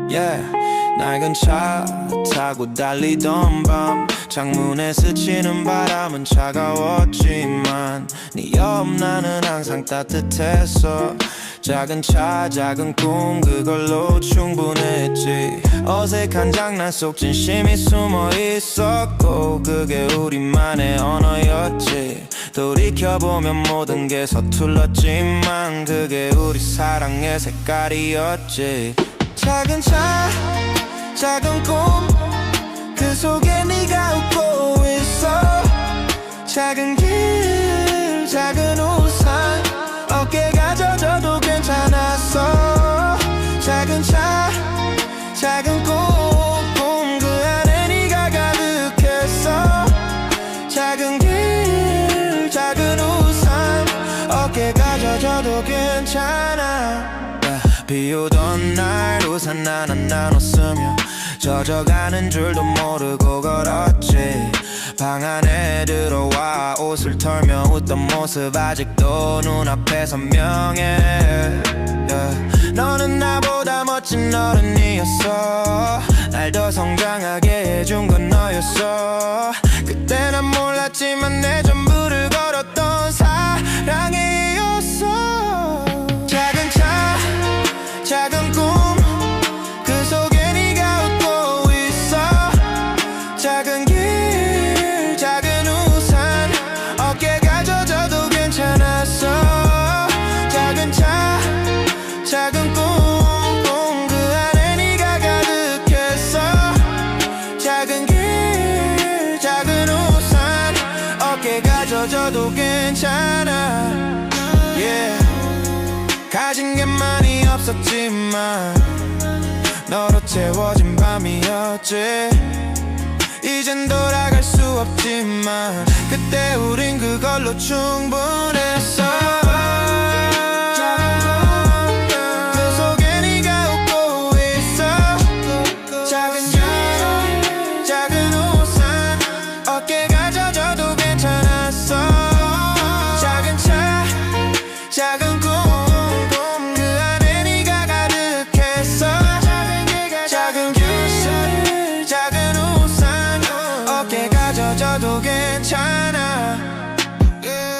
yeah. 낡은 차 타고 달리던 밤 창문에 스치는 바람은 차가웠지만 네 옆 나는 항상 따뜻했어. 작은 차 작은 꿈 그걸로 충분했지. 어색한 장난 속 진심이 숨어 있었고 그게 우리만의 언어였지. 돌이켜보면 모든 게 서툴렀지만 그게 우리 사랑의 색깔이었지. 작은 차 작은 꿈 그 속에 네가 웃고 있어. 작은 길 작은 우산 어깨가 젖어도 괜찮았어. 작은 차 작은 꿈 그 안에 네가 가득했어. 작은 길 작은 우산 어깨가 젖어도 괜찮아. 비 오던 날 우산 하나 나눴으며 젖어가는 줄도 모르고 걸었지. 방 안에 들어와 옷을 털며 웃던 모습 아직도 눈앞에 선명해, yeah. 너는 나보다 멋진 어른이었어. 날 더 성장하게 해준 건 너였어. 그때 난 몰랐지만 내 전부를 걸었던 사랑의 이유였어. 작은 차 작은 꿈 그 속에 네가 웃고 있어. 작은 길 작은 우산 어깨가 젖어도 괜찮았어. 작은 차 작은 꿈 그 안에 네가 가득했어. 작은 길 작은 우산 어깨가 젖어도 괜찮아, yeah. 가진 게 많이 없었지만 너로 채워진 밤이었지. 이젠 돌아갈 수 없지만 그때 우린 그걸로 충분했어. 그 속에 네가 웃고 있어. 작은 길 작은 우산 어깨가 젖어도 괜찮았어. 작은 차 작은 꿈 그 안에 네가 가득했어. 작은 길 작은 우산 어깨가 젖어도 괜찮아, yeah.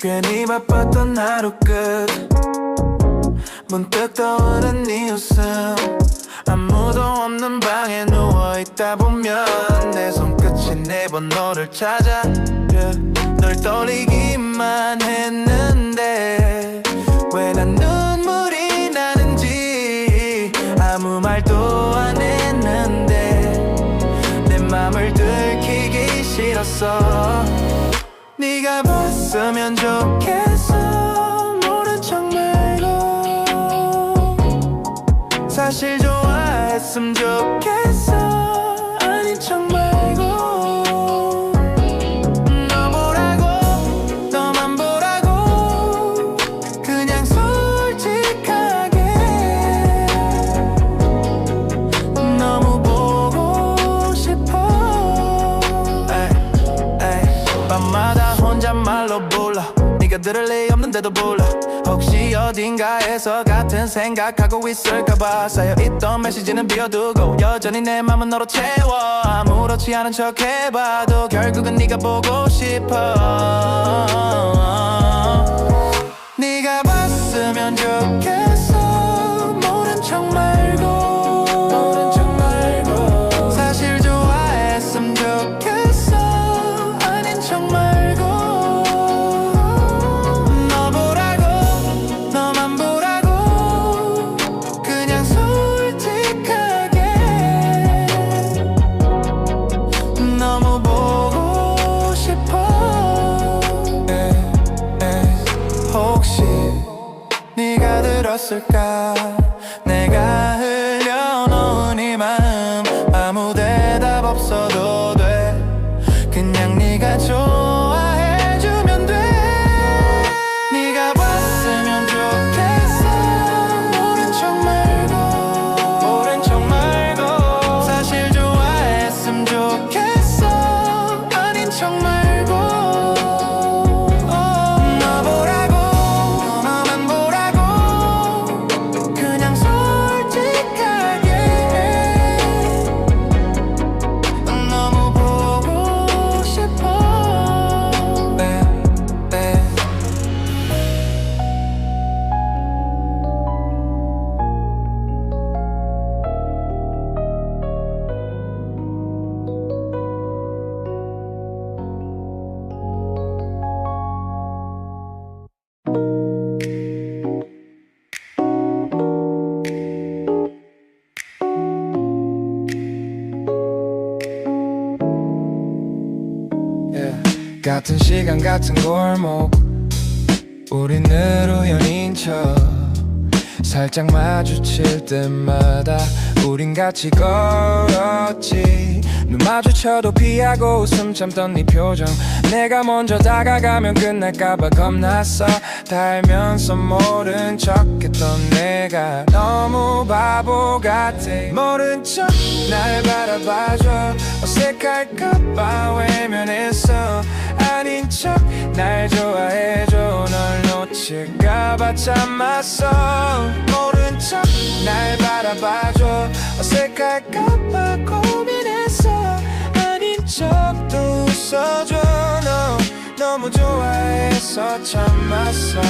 괜히 바빴던 하루 끝 문득 떠오른 네 웃음. 아무도 없는 방에 누워있다 보면 내 손끝이 내 번호를 찾아, yeah. 널 떠올리기만 했는데 왜 난 눈물이 나는지 아무 말도 안 했는데 내 맘을 들키기 싫었어. 네가 봤으면 좋겠어. 모른 척 말고 사실 좋아했으면 좋겠어. 아닌 척 말고 너 보라고 너만 보라고 그냥 솔직하게 너무 보고 싶어. 밤마다 혼잣말로 불러 네가 들을 리 없는데도 불러. 혹시 어딘가에서 같은 생각하고 있을까봐 쌓여있던 메시지는 비워두고 여전히 내 맘은 너로 채워. 아무렇지 않은 척 해봐도 결국은 네가 보고 싶어. 네가 봤으면 좋겠어. 모른 척 말고 사실 좋아했으면 좋겠어. 아닌 척 말고 너 보라고 너만 보라고 그냥 솔직하게 너무 보고 싶어. 혹시 네가 들었을까 내가 흘려놓은 이 마음. 아무 대답 없어도 돼. 그냥 네가 좋아해주면 돼. 네가 봤으면 좋겠어. 같은 시간 같은 골목 우린 늘 우연인 척 살짝 마주칠 때마다 우린 같이 걸었지 눈 마주쳐도 피하고 웃음 참던 네 표정 내가 먼저 다가가면 끝날까봐 겁났어 다 알면서 모른 척했던 내가 너무 바보 같아 모른 척 날 바라봐줘 어색할까봐 외면했어 아닌 척 날 좋아해줘 널 놓칠까봐 참았어 모른 척 날 바라봐줘 어색할까봐 고민했어 아닌 척도 웃어줘 너 너무 좋아해서 참았어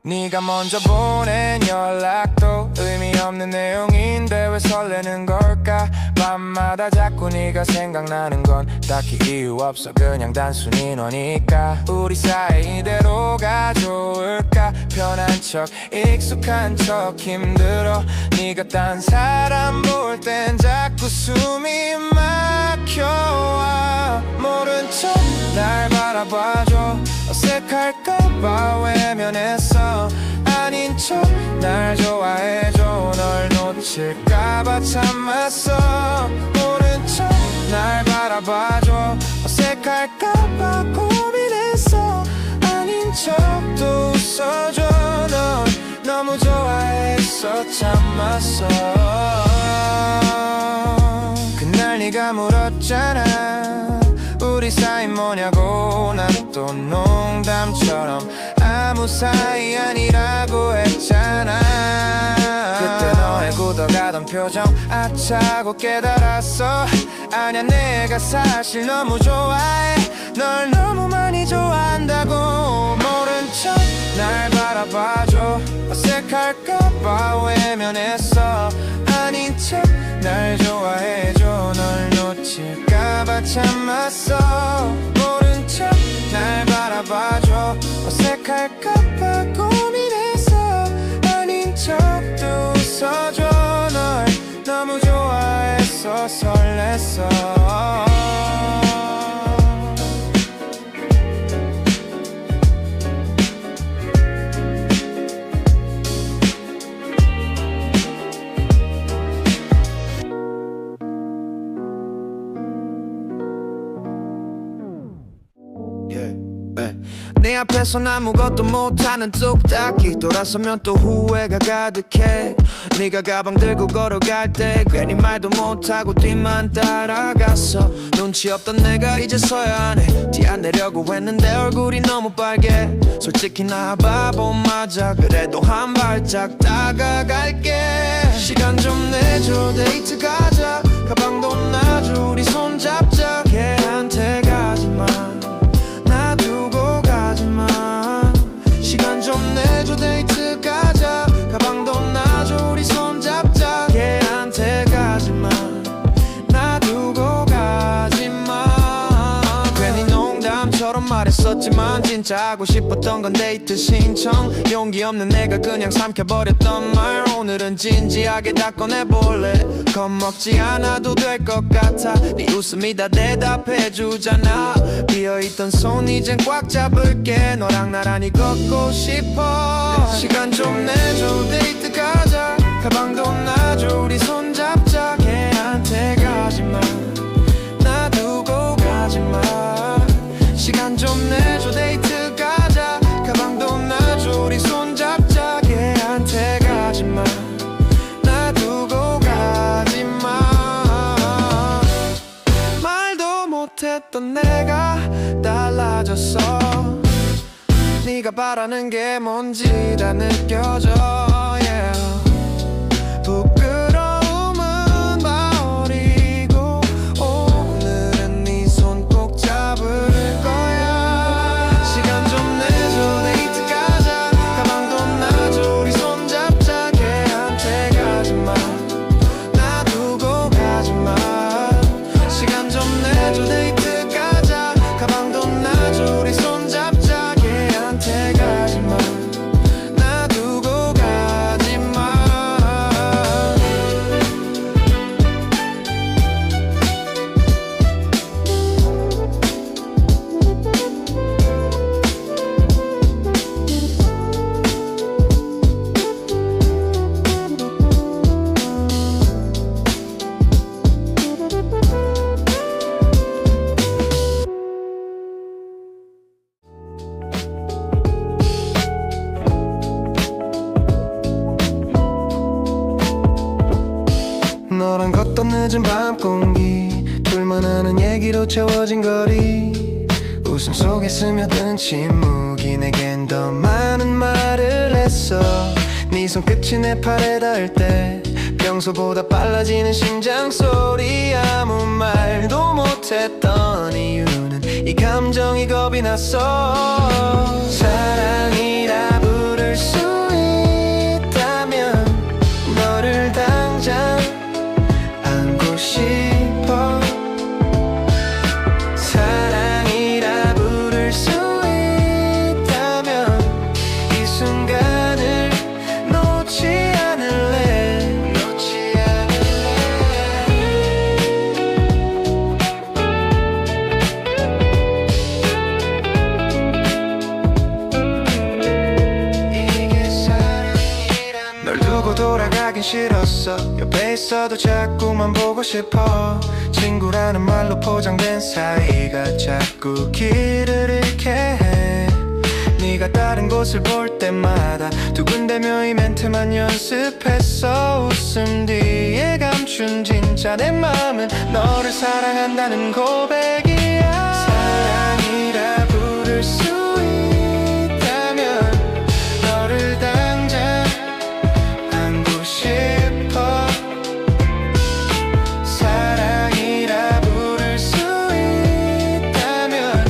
네가 먼저 보낸 연락도 의미 없는 내용인데 왜 설레는 걸까 밤마다 자꾸 네가 생각나는 건 딱히 이유 없어 그냥 단순히 너니까 우리 사이 이대로가 좋을까 편한 척 익숙한 척 힘들어 네가 딴 사람 볼 땐 자꾸 숨이 막혀와 모른 척 날 바라봐줘 어색할까봐 외면했어 아닌 척 날 좋아해줘 널 놓칠까봐 참았어 모른 척 날 바라봐줘 어색할까봐 고민했어 아닌 척도 웃어줘 널 너무 좋아해서 참았어 그날 네가 물었잖아 우리 사이 뭐냐고 난 또 농담처럼 아무 사이 아니라고 했잖아 그때 너의 굳어가던 표정 아차고 깨달았어 아냐 내가 사실 너무 좋아해 널 너무 많이 좋아한다고 모른 척 날 바라봐줘 어색할까봐 외면했어 아닌 척 날 좋아해줘 널 놓칠까봐 참았어 모른 척 날 바라봐줘 어색할까봐 고민했어 아닌 척도 웃어줘 널 너무 좋아해서 설렜어 내 앞에선 아무것도 못하는 뚝딱이 돌아서면 또 후회가 가득해 네가 가방 들고 걸어갈 때 괜히 말도 못하고 뒤만 따라갔어 눈치 없던 내가 이제서야 하네 티 안 내려고 했는데 얼굴이 너무 빨개 솔직히 나 바보 맞아 그래도 한 발짝 다가갈게 시간 좀 내줘 데이트 가자 가방도 놔줘 우리 손잡자 걔한테 가지마 놔두고 가지마 시간 좀 내줘 데이트 가자 가방도 놔줘 우리 손잡자 걔한테 가지마 놔두고 가지마 괜히 농담처럼 말했었지만 진짜 하고 싶었던 건 데이트 신청 용기 없는 내가 그냥 삼켜버렸던 말 오늘은 진지하게 다 꺼내볼래 겁먹지 않아도 될 것 같아 네 웃음이 다 대답해주잖아 비어있던 손 이젠 꽉 잡을게 너랑 나란히 걷고 싶어 시간 좀 내줘 데이트 가자 가방도 놔줘 우리 손잡자 걔한테 가지마 놔두고 가지마 시간 좀 내줘 데이트 가자 가방도 놔줘 우리 손잡자 걔한테 가지마 놔두고 가지마 말도 못했던 내가 달라졌어 네가 바라는 게 뭔지 다 느껴져 yeah. 부끄러움은 버리고 오늘은 네 손 꼭 잡을 거야 시간 좀 내줘 데이트 가자 가방도 놔줘 우리 손잡자 걔한테 가지마 놔두고 가지마 시간 좀 내줘 데이트 가자 가방도 놔줘 우리 손잡자 걔한테 가지마 놔두고 가지마 늦은 밤 공기 둘만 아는 얘기로 채워진 거리 웃음 속에 스며든 침묵이 내겐 더 많은 말을 했어 네 손끝이 내 팔에 닿을 때 평소보다 빨라지는 심장 소리 아무 말도 못했던 이유는 이 감정이 겁이 났어 사랑이라 부를 수 있다면 너를 당장 안고 싶어 사랑이라 부를 수 있다면 이 순간을 놓지 않을래 놓지 않을래 이게 사랑이란 널 두고 돌아가긴 싫었어 옆에 있어도 자꾸만 보고 싶어 친구라는 말로 포장된 사이가 자꾸 길을 잃게 해 네가 다른 곳을 볼 때마다 두근대며 이 멘트만 연습했어 웃음 뒤에 감춘 진짜 내 맘은 너를 사랑한다는 고백이야 사랑이라 부를 수 있다면 너를 당장 안고 싶어 사랑이라 부를 수 있다면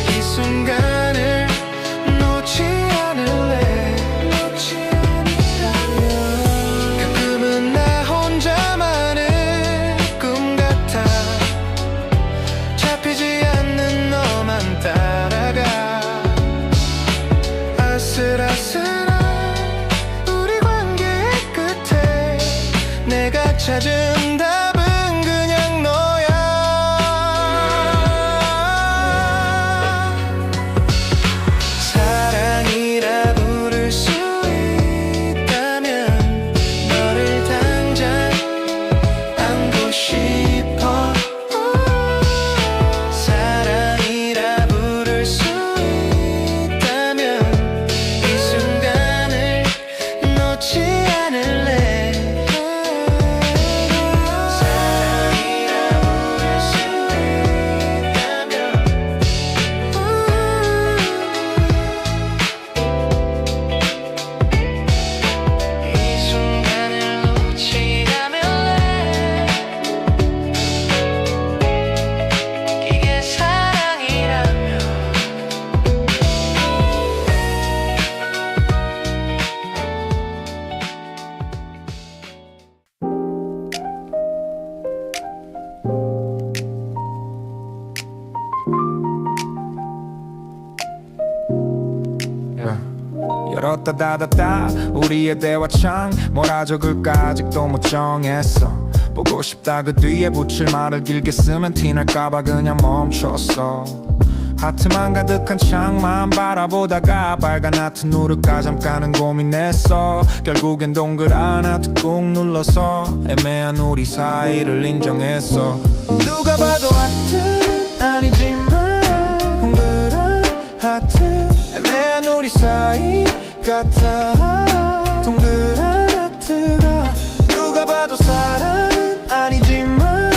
이 순간을 놓지 않을래 가끔은 나 혼자만의 꿈 같아 잡히지 않는 너만 따라가 아슬아슬한 우리 관계의 끝에 내가 찾은 답은 그냥 너야 사랑이라 부를 수 있다면 너를 당장 안고 싶어 사랑이라 부를 수 있다면 이 순간을 놓지 않을래 사랑이라 부를 수 있다면 이 순간을 놓지 않을래 이게 사랑이라면 열었다 닫았다 우리의 대화창 뭐라 적을까 아직도 못 정했어 보고 싶다 그 뒤에 붙일 말을 길게 쓰면 티날까봐 그냥 멈췄어 하트만 가득한 창만 바라보다가 빨간 하트 누를까 잠깐은 고민했어 결국엔 동그란 하트 꾹 눌러서 애매한 우리 사이를 인정했어 누가 봐도 하트는 아니지만 동그란 하트 애매한 우리 사이 같아 동그란 하트가 누가 봐도 사랑은 아니지만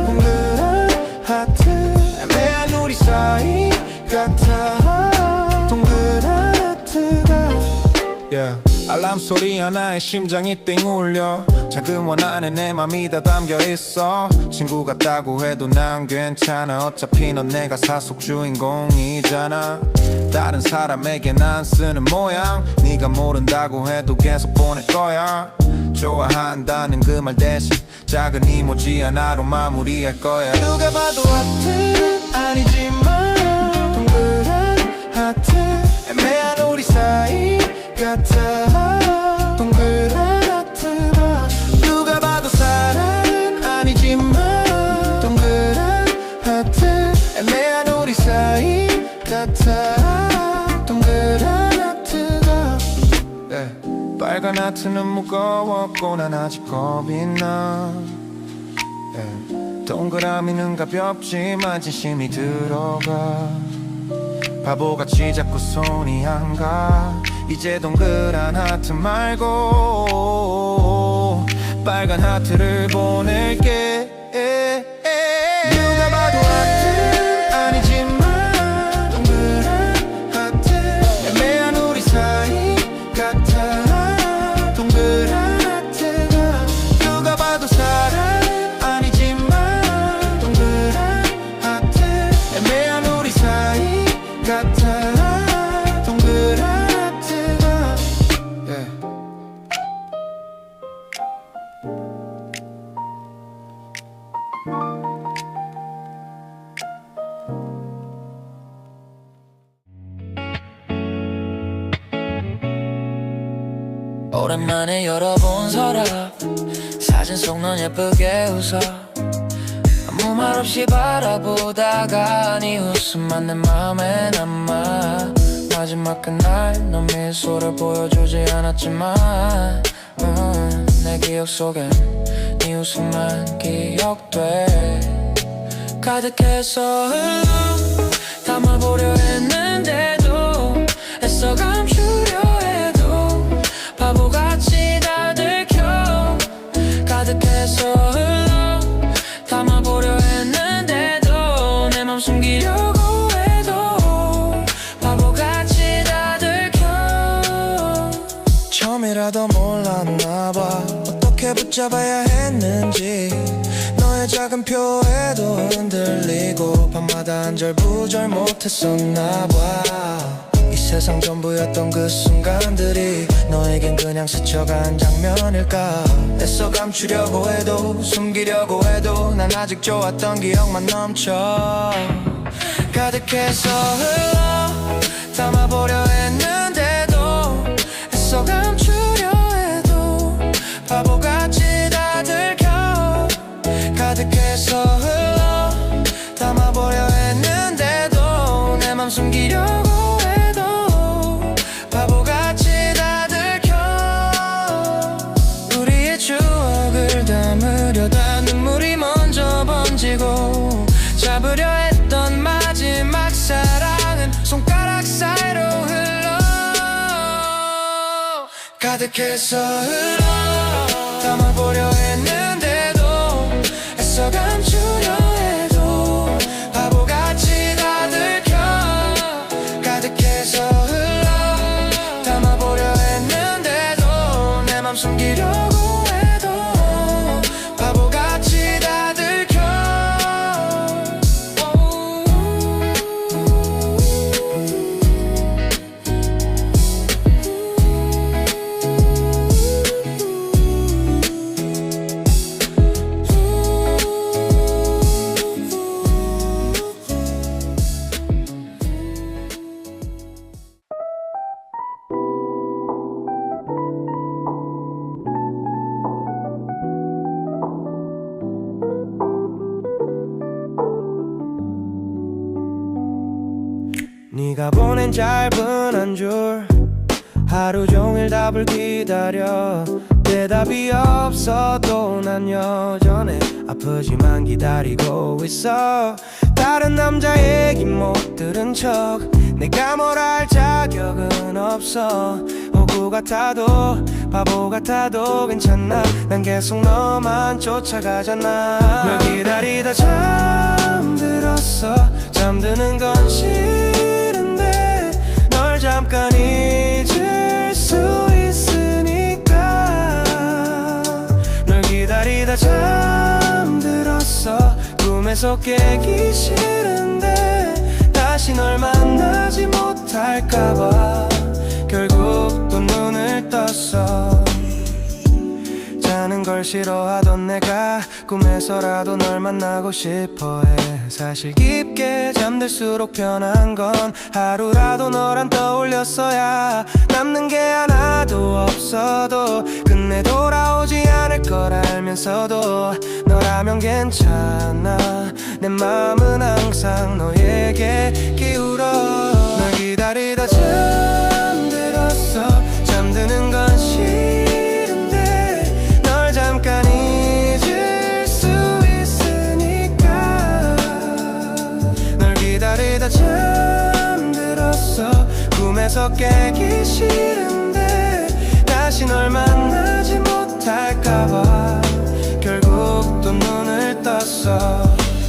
동그란 하트 애매한 우리 사이 같아 동그란 하트가 알람 소리 하나에 심장이 띵 울려 작은 원 안에 내 맘이 다 담겨있어 친구 같다고 해도 난 괜찮아 어차피 넌 내가 사속 주인공이잖아 다른 사람에게 난 쓰는 모양 네가 모른다고 해도 계속 보낼 거야 좋아한다는 그 말 대신 작은 이모지 하나로 마무리할 거야 누가 봐도 하트는 아니지만 동그란 하트 애매한 우리 사이 같아 동그란 하트가 누가 봐도 사랑은 아니지만 동그란 하트 애매한 우리 사이 같아 동그란 하트가 빨간 하트는 무거웠고 난 아직 겁이 나 동그라미는 가볍지만 진심이 들어가 바보같이 자꾸 손이 안 가 이제 동그란 하트 말고 빨간 하트를 보낼게 오랜만에 열어본 서랍 사진 속 넌 예쁘게 웃어 아무 말 없이 바라보다가 네 웃음만 내 맘에 남아 마지막 그날 넌 미소를 보여주지 않았지만 내 기억 속엔 네 웃음만 기억돼 가득해서 흘러 담아보려 했는데도 애써 감추려 해도 바보같이 다 들켜 가득해서 흘러 담아보려 했는데도 내 맘 숨기려고 해도 바보같이 다 들켜 처음이라도 몰랐나봐 어떻게 붙잡아야 했는지 너의 작은 표에도 흔들리고 밤마다 안절부절 못했었나봐 이 세상 전부였던 그 순간들이 너에겐 그냥 스쳐간 장면일까 애써 감추려고 해도 숨기려고 해도 난 아직 좋았던 기억만 넘쳐 가득해서 흘러 담아보려 했는데도 애써 감추려 해도 바보같이 다 들켜 가득해서 흘러 담아보려 했는데도 내 맘 숨기려고 해도 바보같이 다 들켜 우리의 추억을 담으려다 눈물이 먼저 번지고 잡으려 했던 마지막 사랑은 손가락 사이로 흘러 가득해서 흘러 담아보려 했는데도 애써 감추려 해도 바보같이 다 들켜 가득해서 흘러 담아보려 했는데도 내 맘 숨기려고 해도 바보같이 다 들켜 네가 보낸 짧은 한 줄 하루 종일 답을 기다려 대답이 없어도 난 여전해 아프지만 기다리고 있어 다른 남자 얘기 못 들은 척 내가 뭘 할 자격은 없어 호구 같아도 바보 같아도 괜찮아 난 계속 너만 쫓아가잖아 널 기다리다 잠들었어 잠드는 건 싫은데 널 잠깐 잊을 수 있으니까 널 기다리다 잠들었어 꿈에서 깨기 싫은데 다시 널 만나지 못할까봐 결국 또 눈을 떴어 자는 걸 싫어하던 내가 꿈에서라도 널 만나고 싶어해 사실 깊게 잠들수록 편한 건 하루라도 널 안 떠올렸어야 남는 게 하나도 없어도 끝내 돌아오지 않을 걸 알면서도 너라면 괜찮아 내 맘은 항상 너에게 기울어 널 기다리다 잠들었어 잠드는 건 싫은데 널 잠깐 잊을 수 있으니까 널 기다리다 잠들었어 꿈에서 깨기 싫은데 다시 널 만나지 못할까봐 결국 또 눈을 떴어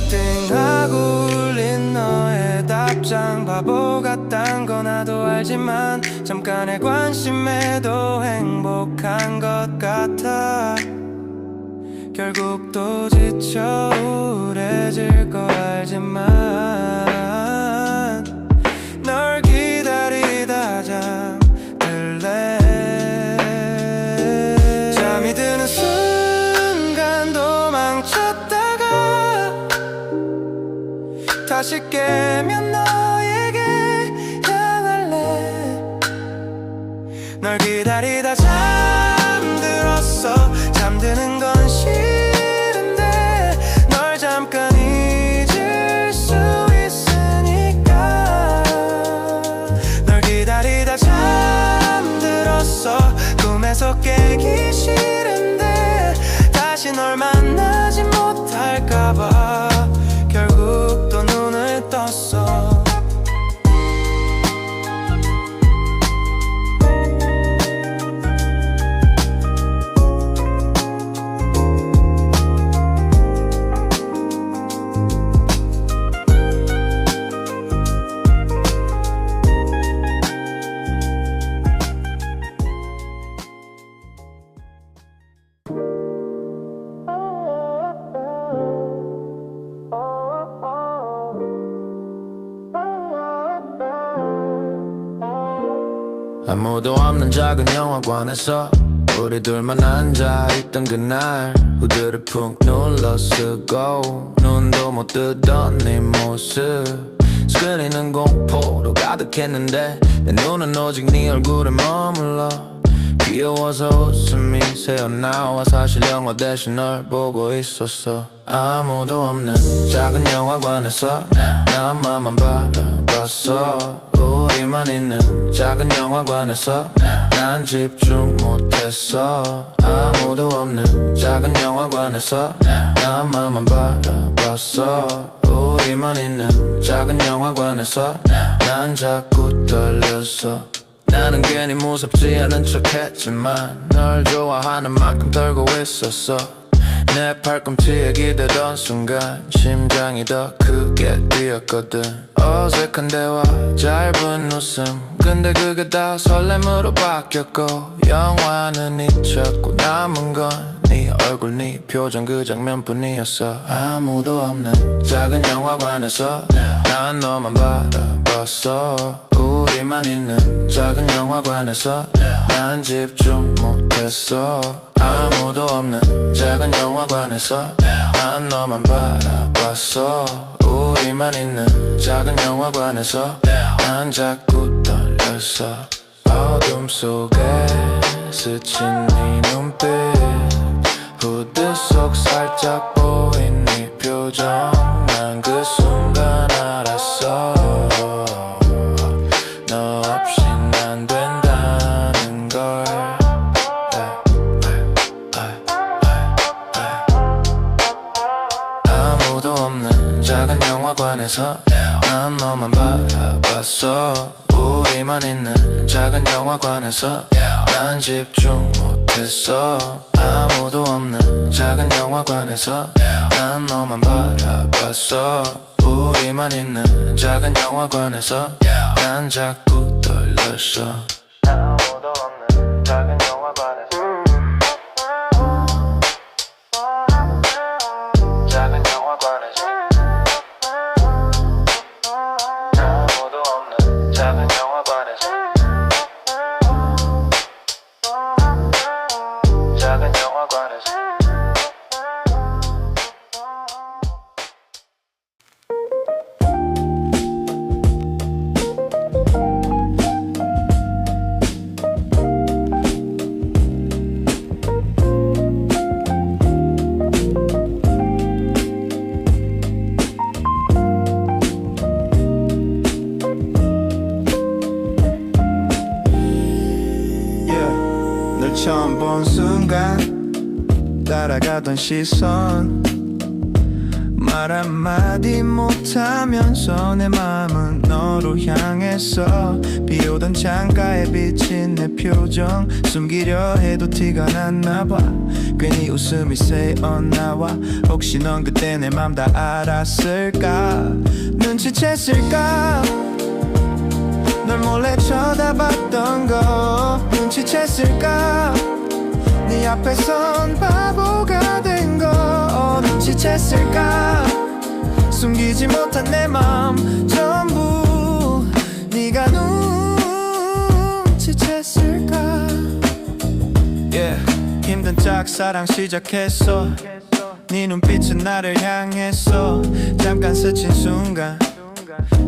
띵 하고 울린 너의 답장 바보 같단 거 나도 알지만 잠깐의 관심에도 행복한 것 같아 결국 또 지쳐 우울해질 거 알지만 널 기다리다 잠들래 잠이 드는 순간 도망쳤다가 다시 깨면 너에게 향할래 널 기다리다 아무도 없는 작은 영화관에서 우리 둘만 앉아있던 그날 후드를 푹 눌러 쓰고 눈도 못 뜨던 네 모습 스크린은 공포로 가득했는데 내 눈은 오직 네 얼굴에 머물러 귀여워서 웃음이 새어나와 사실 영화 대신 널 보고 있었어 아무도 없는 작은 영화관에서 나만만 바라봤어 우리만 있는 작은 영화관에서 난 집중 못했어 아무도 없는 작은 영화관에서 나만만 바라봤어 우리만 있는 작은 영화관에서 난 자꾸 떨렸어 나는 괜히 무섭지 않은 척 했지만 널 좋아하는 만큼 떨고 있었어 내 팔꿈치에 기대던 순간 심장이 더 크게 뛰었거든 어색한 대화 짧은 웃음 근데 그게 다 설렘으로 바뀌었고 영화는 잊혔고 남은 건 네 얼굴 네 표정 그 장면뿐이었어 아무도 없는 작은 영화관에서 난 너만 바라봤어 우리만 있는 작은 영화관에서 난 집중 못했어 아무도 없는 작은 영화관에서 난 너만 바라봤어 우리만 있는 작은 영화관에서 난 자꾸 떨렸어 어둠 속에 스친 네 눈빛 후드 속 살짝 보인 네 표정 난 그 순간 알았어 너 없인 안 된다는 걸 아무도 없는 작은 영화관에서 난 너만 바라봤어 우리만 있는 작은 영화관에서 난 집중 못했어 아무도 없는 작은 영화관에서 난 너만 바라봤어 우리만 있는 작은 영화관에서 난 자꾸 떨렸어 아무도 없는 작은 영화관에서 작은 영화관에서 아무도 없는 작은 영화관에서 작은 영화관에서 널 처음 본 순간 따라가던 시선 말 한마디 못하면서 내 마음은 너로 향했어 비오던 창가에 비친 내 표정 숨기려 해도 티가 났나봐 괜히 웃음이 새어나와 혹시 넌 그때 내 맘 다 알았을까 눈치챘을까 널 몰래 쳐다봤던 거 눈치챘을까 네 앞에선 바보가 된 거 눈치챘을까 숨기지 못한 내 맘 전부 네가 눈치챘을까 yeah. 힘든 짝사랑 시작했어 네 눈빛은 나를 향했어 잠깐 스친 순간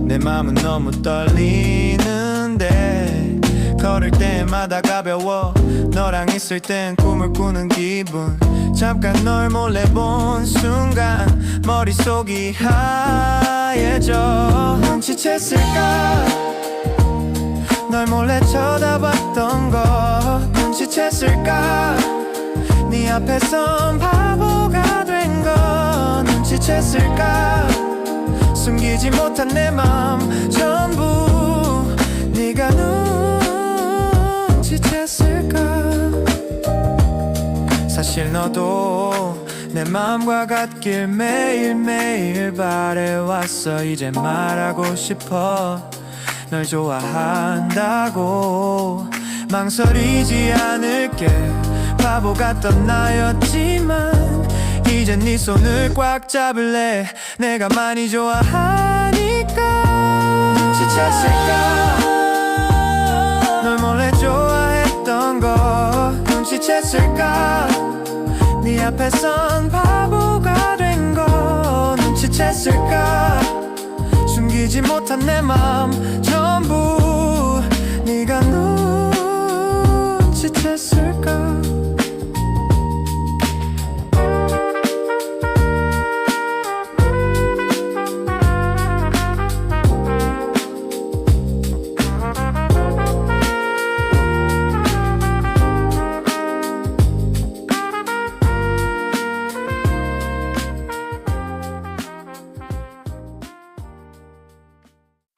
내 맘은 너무 떨리는데 걸을 때마다 가벼워 너랑 있을 땐 꿈을 꾸는 기분 잠깐 널 몰래 본 순간 머릿속이 하얘져 눈치챘을까 널 몰래 쳐다봤던 거 눈치챘을까 네 앞에선 바보가 된 거 눈치챘을까 숨기지 못한 내 맘 전부 네가 눈치챘을까 사실 너도 내 맘과 같길 매일매일 바래왔어 이제 말하고 싶어 널 좋아한다고 망설이지 않을게 바보 같던 나였지만 이젠 네 손을 꽉 잡을래 내가 많이 좋아하니까 눈치챘을까 널 몰래 어쨌을까 네 앞에선 바보가 된 거 눈치챘을까 숨기지 못한 내 맘 전부 네가 눈치챘을까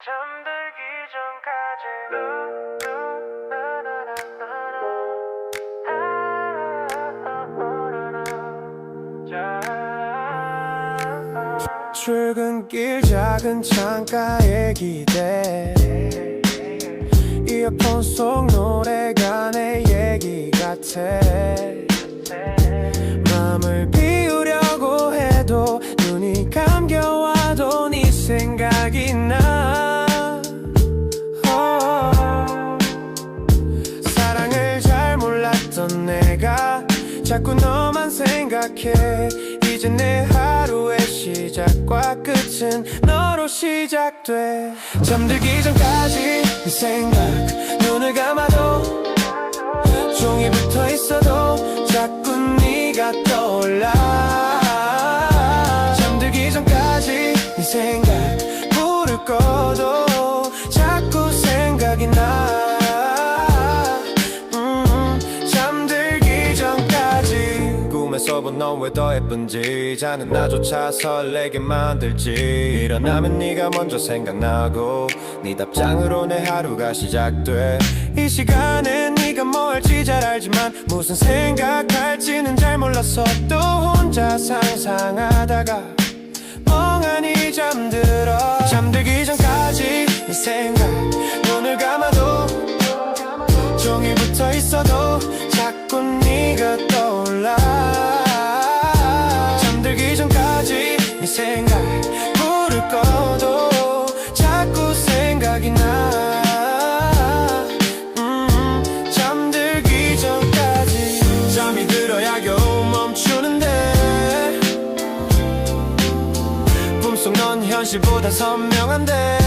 잠들기 전까지 출근길 작은 창가에 기대 이어폰 속 노래가 내 얘기 같아 맘을 비우려고 해도 눈이 감겨와도 네 생각이 나 사랑을 잘 몰랐던 내가 자꾸 너만 생각해 이제 내 하루의 시작과 끝은 너로 시작돼 잠들기 전까지 네 생각 눈을 감아도 종이 붙어 있어도 자꾸 네가 떠올라 잠들기 전까지 네 생각 불을 꺼도 자꾸 생각이 나 잠들기 전까지 꿈에서 본 넌 왜 더 예쁜지 자는 나조차 설레게 만들지 일어나면 네가 먼저 생각나고 네 답장으로 내 하루가 시작돼 이 시간엔 네가 뭐 할지 잘 알지만 무슨 생각할지는 잘 몰라서 또 혼자 상상하다가 멍하니 잠들어 잠들기 전까지 네 생각 눈을 감아도 종이 붙어 있어도 자꾸 네가 떠올라 잠들기 전까지 네 생각 불을 꺼도 자꾸 생각이 나 잠들기 전까지 잠이 들어야 겨우 멈추는데 꿈속 넌 현실보다 선명한데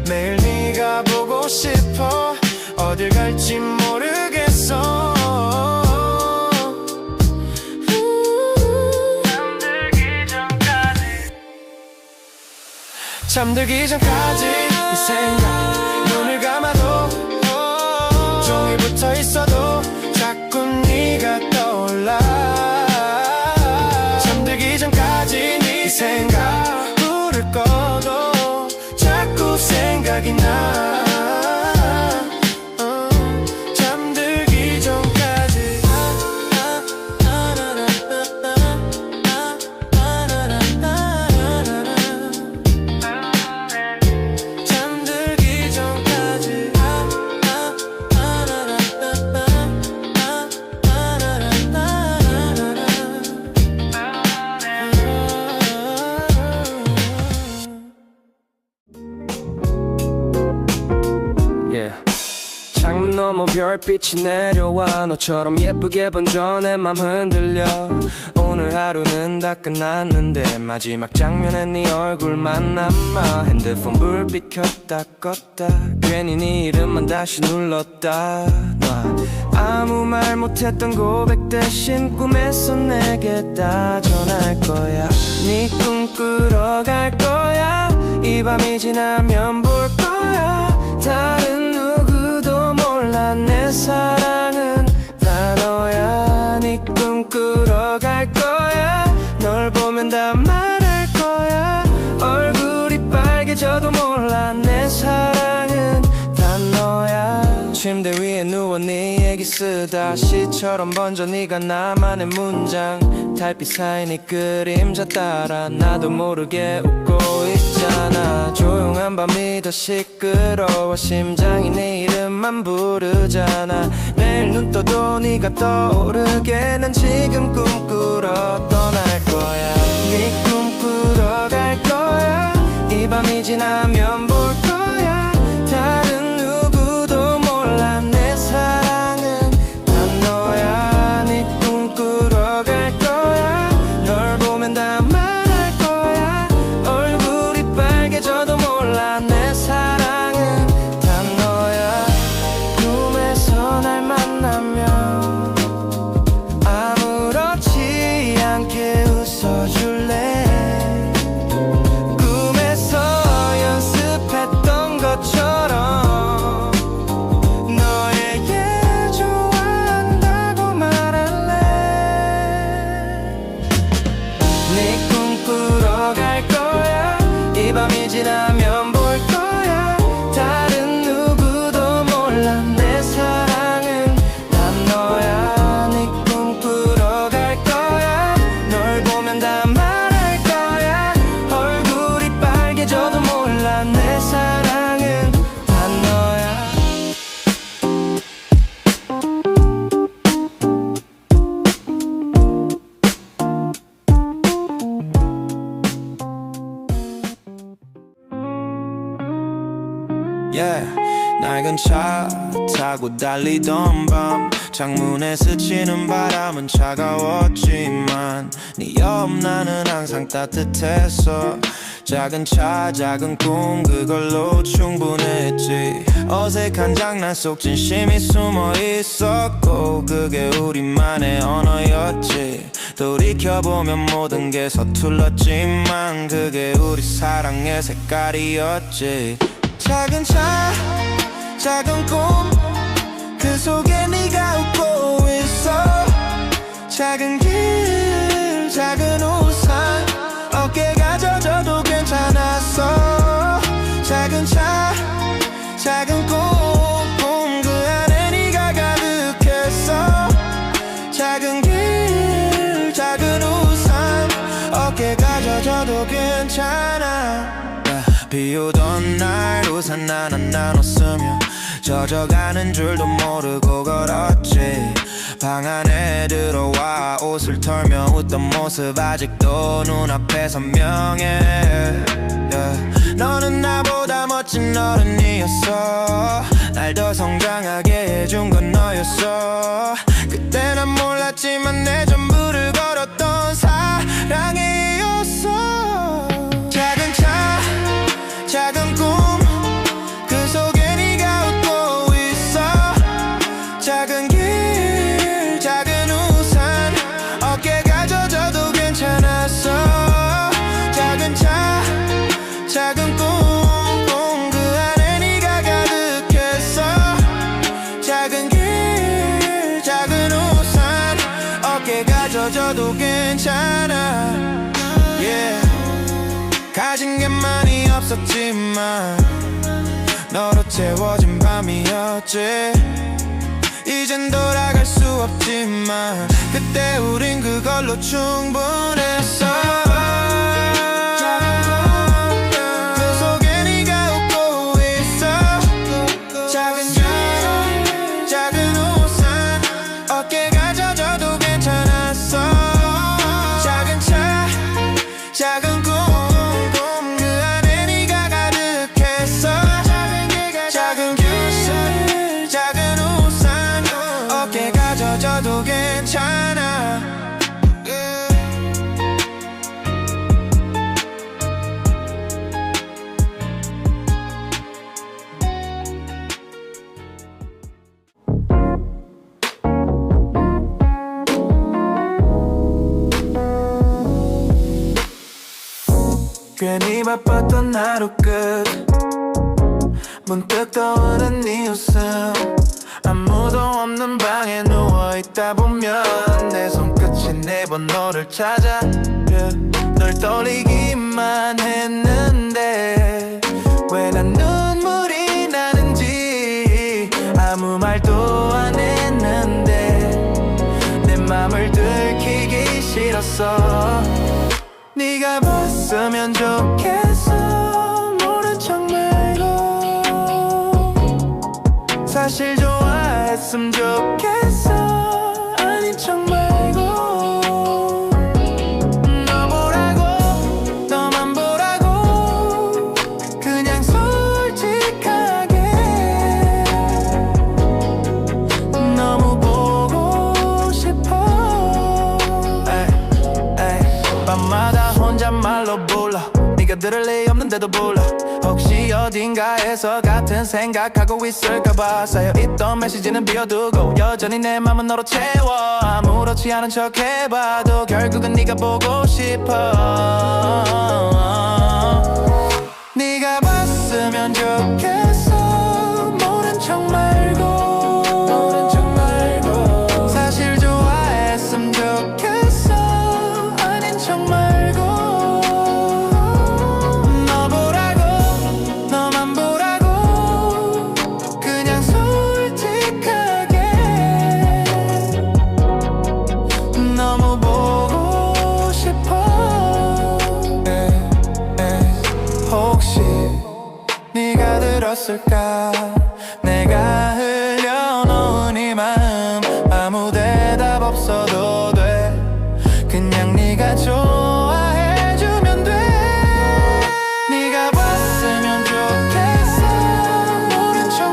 매일 네가 보고 싶어 어딜 갈지 모르겠어 잠들기 전까지 네 생각 눈을 감아도 종이 붙어 있어도 자꾸 네가 떠올라 잠들기 전까지 네 생각 불을 꺼도 자꾸 생각이 나 잠들기 전까지 잠들기 전까지 창문 너머 별빛이 내려와 너처럼 예쁘게 번져 내 맘 흔들려 오늘 하루는 다 끝났는데 마지막 장면엔 네 얼굴만 남아 핸드폰 불빛 켰다 껐다 괜히 네 이름만 다시 눌렀다 놔 아무 말 못했던 고백 대신 꿈에서 내게 다 전할 거야 네 꿈 꾸러갈 거야 이 밤이 지나면 볼 거야 다른 누구도 몰라 내 사랑은 다 너야 네 꿈 꾸러갈 거야 널 보면 다 말할 거야 얼굴이 빨개져도 몰라 내 사랑은 다 너야 침대 위에 누워 네 얘기 쓰다 시처럼 번져 네가 나만의 문장 달빛 사이 네 그림자 따라 나도 모르게 웃고 있잖아 조용한 밤이 더 시끄러워 심장이 네 이름만 부르잖아 내일 눈 떠도 네가 떠오르게 난 지금 꿈꾸러 떠날 거야 네 꿈꾸러 갈 거야 이 밤이 지나면 볼 거야 다른 누구도 몰라 내 사랑은 만나면 볼 거야. 다른 누구도 몰라. 내 사랑은 단 너야. 네 꿈 꾸러갈 거야. 널 보면 다 말할 거야. 얼굴이 빨개져도 몰라. 내 사랑은 단 너야. Yeah. 낡은 차 타고 달리던 밤 창문에 스치는 바람은 차가웠지만 네 옆 나는 항상 따뜻했어. 작은 차 작은 꿈 그걸로 충분했지. 어색한 장난 속 진심이 숨어 있었고 그게 우리만의 언어였지. 돌이켜보면 모든 게 서툴렀지만 그게 우리 사랑의 색깔이었지. 작은 차 작은 꿈 그 속에 네가 웃고 있어. 작은 길 작은 우산 어깨가 젖어도 괜찮았어. 작은 차 작은 꿈 그 안에 네가 가득했어. 작은 길 작은 우산 어깨가 젖어도 괜찮아. 비 오던 날 우산 하나 나눴으며 젖어가는 줄도 모르고 걸었지. 방 안에 들어와 옷을 털며 웃던 모습 아직도 눈앞에 선명해. yeah. 너는 나보다 멋진 어른이었어. 날 더 성장하게 해준 건 너였어. 그때 난 몰랐지만 내 전부를 걸었던 사랑의 이었어. 작은 차 작은 꿈 그 속에 네가 웃고 있어. 작은 길 작은 우산 어깨가 젖어도 괜찮았어. 작은 차 작은 꿈 그 안에 네가 가득했어. 작은 길 작은 우산 어깨가 젖어도 괜찮아. yeah. 가진 게 많이 없었지만 너로 채워진 밤이었지. 이젠 돌아갈 수 없지만 그때 우린 그걸로 충분했어. 그 속에 네가 웃고 있어. 작은 길 작은 우산 어깨가 젖어도 괜찮았어. 작은 차 작은 꿈 그 안에 네가 가득했어. 작은 길 작은 우산 어깨가 젖어도 괜찮아. 괜히 바빴던 하루 끝 문득 떠오른 네 웃음. 아무도 없는 방에 누워있다 보면 내 손끝이 내 번호를 찾아. 널 떠올리기만 했는데 왜 난 눈물이 나는지 아무 말도 안 했는데 내 맘을 들키기 싫었어. 네가 봤으면 좋겠어. 모른 척 말고 사실 좋아했으면 좋겠어. 아닌 척 말고 너 보라고 너만 보라고 그냥 솔직하게 너무 보고 싶어. 밤마다 혼잣말로 불러. 네가 들을 리 없는데도 불러. 혹시 어딘가에서 같은 생각하고 있을까봐 쌓여있던 메시지는 비워두고 여전히 내 맘은 너로 채워. 아무렇지 않은 척 해봐도 결국은 네가 보고 싶어. 네가 봤으면 좋겠어. 모른 척 말고 사실 좋아했으면 좋겠어. 아닌 척 말고 너 보라고 였을까 내가 흘려놓은 이 마음 아무 대답 없어도 돼 그냥 네가 좋아해주면 돼 네가 봤으면 좋겠어 모른 척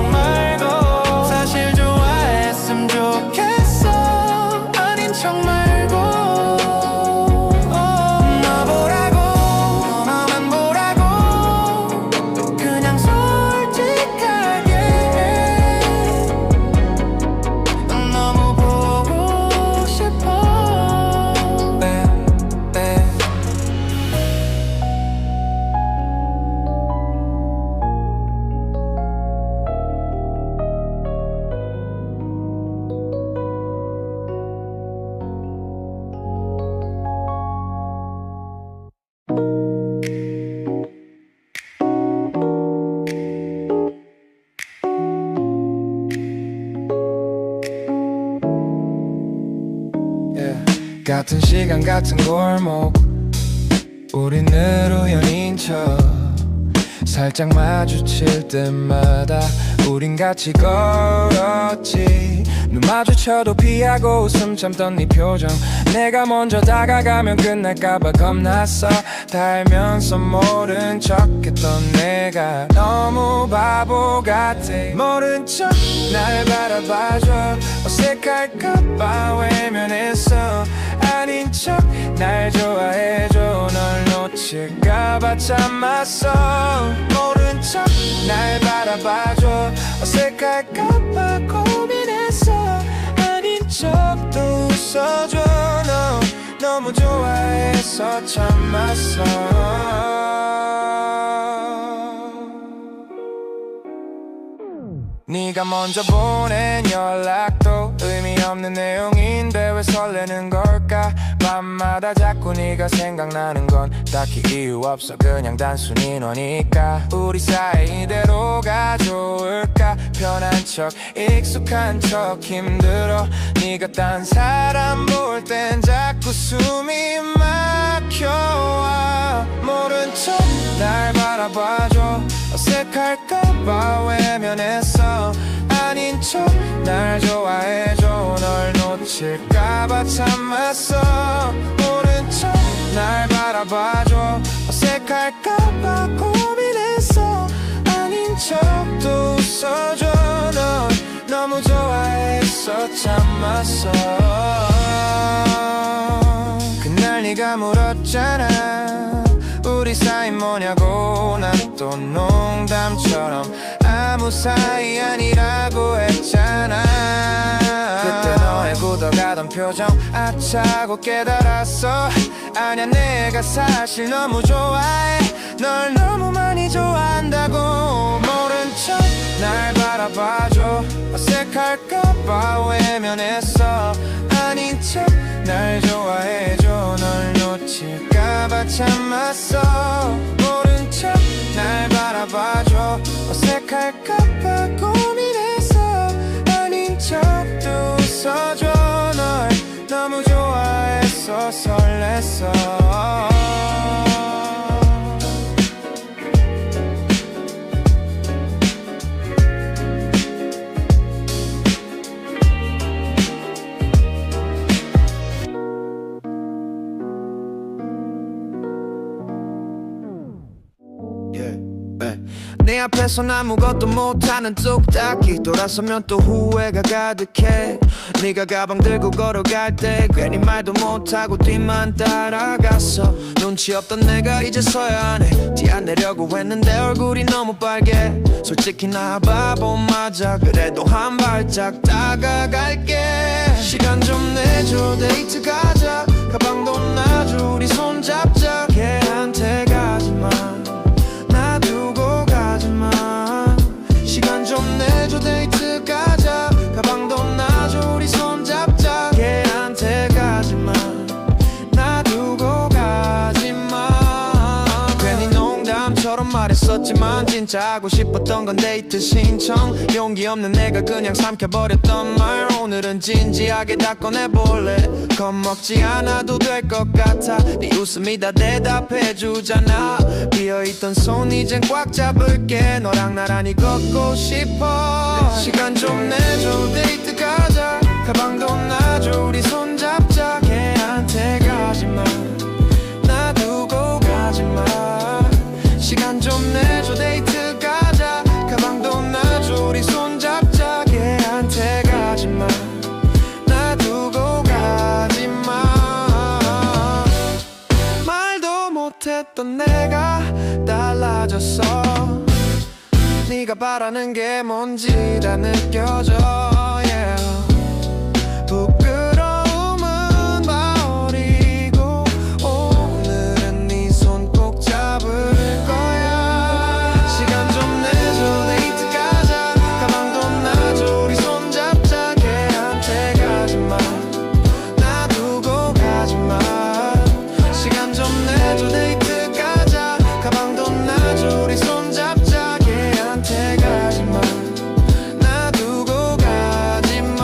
말고 사실 좋아했으면 좋겠어 아닌 척 말고 너 보라고 너만 보라고 그냥 솔직하게 너무 보고 싶어 같은 시간 같은 골목 우린 늘 우연인 척 살짝 마주칠 때마다 우린 같이 걸었지 눈 마주쳐도 피하고 웃음 참던 네 표정 내가 먼저 다가가면 끝날까봐 겁났어 다 알면서 모른 척했던 내가 너무 바보 같아 모른 척 날 바라봐줘 어색할까봐 외면했어 아닌 척 날 좋아해줘 널 놓칠까봐 참았어 모른 척 날 바라봐줘 어색할까봐 고민했어 아닌 척도 웃어줘 너 너무 좋아해서 참았어 네가 먼저 보낸 연락도 의미 없는 내용인데 왜 설레는 걸까 밤마다 자꾸 네가 생각나는 건 딱히 이유 없어 그냥 단순히 너니까 우리 사이 이대로가 좋을까 편한 척 익숙한 척 힘들어 네가 딴 사람 볼 땐 자꾸 숨이 막혀와 모른 척 날 바라봐줘 어색할까봐 외면했어 아닌 척 날 좋아해줘 널 놓칠까봐 참았어 모른 척 날 바라봐줘 어색할까봐 고민했어 아닌 척도 웃어줘 널 너무 좋아해서 참았어 그날 네가 물었잖아 우리 사이 뭐냐고 난 또 농담처럼 아무 사이 아니라고 했잖아 그때 너의 굳어가던 표정 아차고 깨달았어 아냐 내가 사실 너무 좋아해 널 너무 많이 좋아한다고 모른 척 날 바라봐줘 어색할까봐 외면했어 아닌 척 날 좋아해줘 널 놓칠까봐 참았어 모른 척 날 바라봐줘 어색할까봐 고민했어 아닌 척도 웃어줘 널 너무 좋아해서 설렜어 내 앞에선 아무것도 못하는 뚝딱이 돌아서면 또 후회가 가득해 네가 가방 들고 걸어갈 때 괜히 말도 못하고 뒤만 따라갔어 눈치 없던 내가 이제서야 하네 티 안 내려고 했는데 얼굴이 너무 빨개 솔직히 나 바보 맞아 그래도 한 발짝 다가갈게 시간 좀 내줘 데이트 가자 가방도 놔줘 우리 손잡자 걔한테 가지마 놔두고 가지마 시간 좀 내줘 데이트 가자 가방도 놔줘 우리 손잡자 걔한테 가지마 놔두고 가지마 괜히 농담처럼 처럼 말했었지만 진짜 하고 싶었던 건 데이트 신청 용기 없는 내가 그냥 삼켜버렸던 말 오늘은 진지하게 다 꺼내볼래 겁먹지 않아도 될 것 같아 네 웃음이 다 대답해주잖아 비어있던 손 이젠 꽉 잡을게 너랑 나란히 걷고 싶어 시간 좀 내줘 데이트 가자 가방도 놔줘 우리 손잡자 걔한테 가지마 놔두고 가지마 시간 좀 내줘 데이트 가자 가방도 놔줘 우리 손잡자 걔한테 가지마 놔두고 가지마 말도 못했던 내가 달라졌어 네가 바라는 게 뭔지 다 느껴져 yeah. 부끄러움은 버리고 오늘은 네 손 꼭 잡을 거야 시간 좀 내줘 데이트 가자 가방도 놔줘 우리 손 잡자 걔한테 가지마 놔두고 가지마 시간 좀 내줘 데이트 가자 가방도 놔줘 우리 손 잡자 걔한테 가지마 놔두고 가지마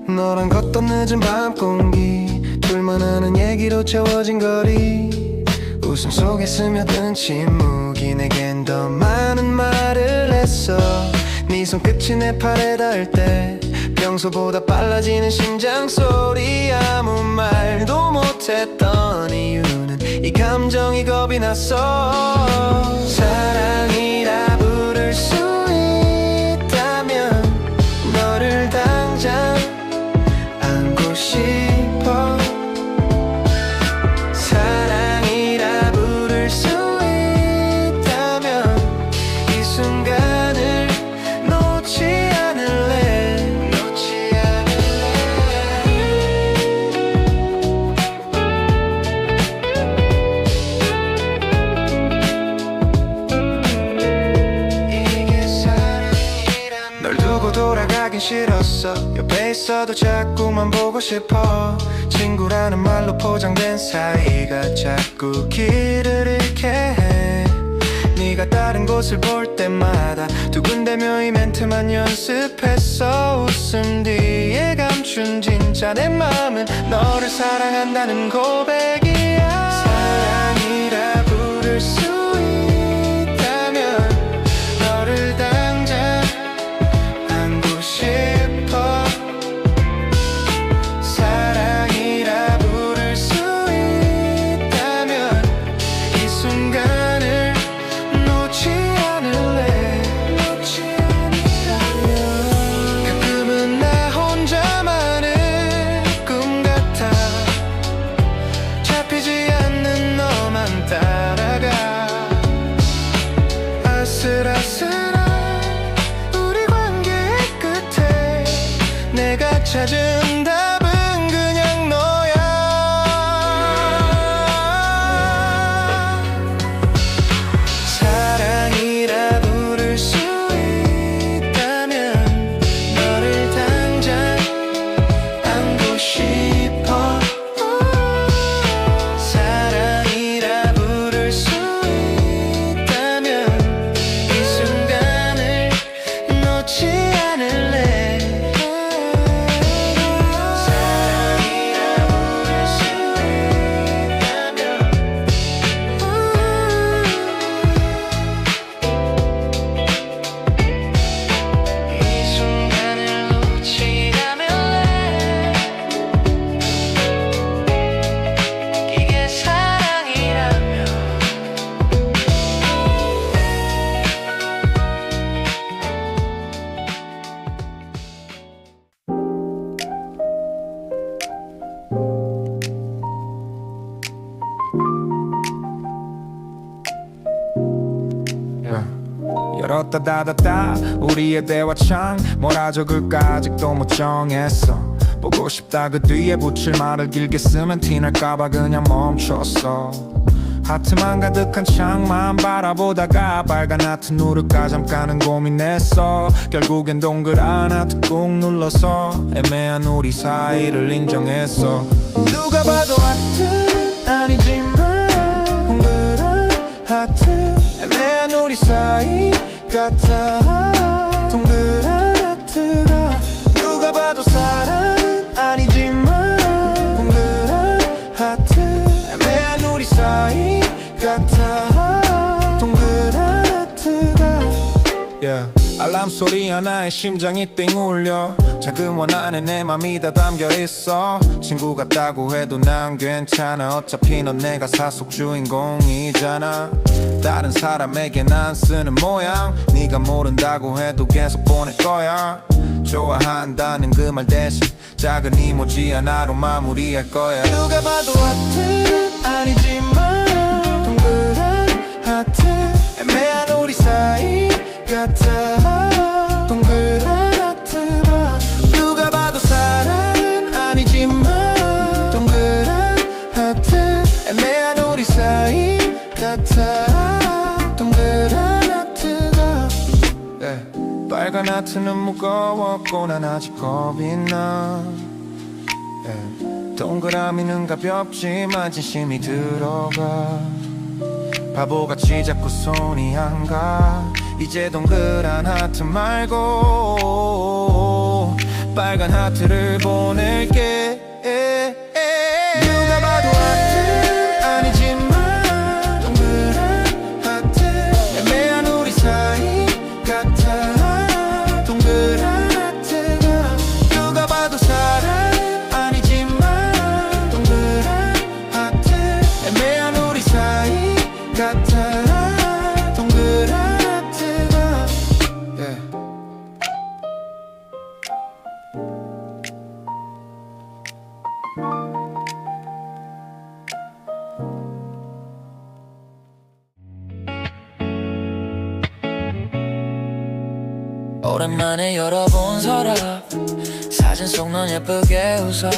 너랑 걷던 늦은 밤 공기 둘만 하는 얘기로 채워진 거리 웃음 속에 스며든 침묵이 내겐 더 많은 말을 했어 네 손끝이 내 팔에 닿을 때 평소보다 빨라지는 심장 소리 아무 말도 못했던 이유는 이 감정이 겁이 났어 사랑이라 부를 수 있다면 너를 당장 안고 싶어 사랑이라 부를 수 있다면 이 순간을 놓지 않을래 놓지 않을래 이게 사랑이란 널 두고 돌아가긴 싫었어 옆에 있어도 자꾸만 보고 싶어 친구라는 말로 포장된 사이가 자꾸 길을 잃게 해 네가 다른 곳을 볼 때마다 두근대며 이 멘트만 연습했어 웃음 뒤에 감춘 진짜 내 맘은 너를 사랑한다는 고백이야 사랑이라 부를 수 있다면 너를 당장 안고 싶어 사랑이라 부를 수 있다면 이 순간을 놓지 않을래 가끔은 나 혼자만의 꿈 같아 잡히지 않는 열었다 닫았다 우리의 대화창 뭐라 적을까 아직도 못 정했어. 보고 싶다 그 뒤에 붙일 말을 길게 쓰면 티날까봐 그냥 멈췄어. 하트만 가득한 창만 바라보다가 빨간 하트 누를까 잠깐은 고민했어. 결국엔 동그란 하트 꾹 눌러서 애매한 우리 사이를 인정했어. 누가 봐도 하트 아니지만 동그란 하트 애매한 우리 사이 같아. 동그란 하트가 누가 봐도 사랑은 아니지만 동그란 하트 애매한 우리 사이 같아. 동그란 하트가 알람 소리 하나에 심장이 띵 울려. 작은 원 안에 내 맘이 다 담겨있어. 친구 같다고 해도 난 괜찮아. 어차피 넌 내가 사속 주인공이잖아. 다른 사람에게 난 쓰는 모양 네가 모른다고 해도 계속 보낼 거야. 좋아한다는 그 말 대신 작은 이모지 하나로 마무리할 거야. 누가 봐도 하트 아니지만 동그란 하트 애매한 우리 사이 같아. 동그란 하트가 누가 봐도 사랑은 아니지만 동그란 하트 애매한 우리 사이 같아. 동그란 하트가 빨간 하트는 무거웠고 난 아직 겁이 나. 동그라미는 가볍지만 진심이 들어가. 바보같이 자꾸 손이 안 가. 이제 동그란 하트 말고 빨간 하트를 보낼게. 누가 봐도 하트 아니지만 동그란 하트 애매한 우리 사이 같아. 동그란 하트가 누가 봐도 사랑 아니지만 동그란 하트 애매한 우리 사이 같아. 동그란 하트가 오랜만에 열어본 서랍 사진 속 넌 예쁘게 웃어.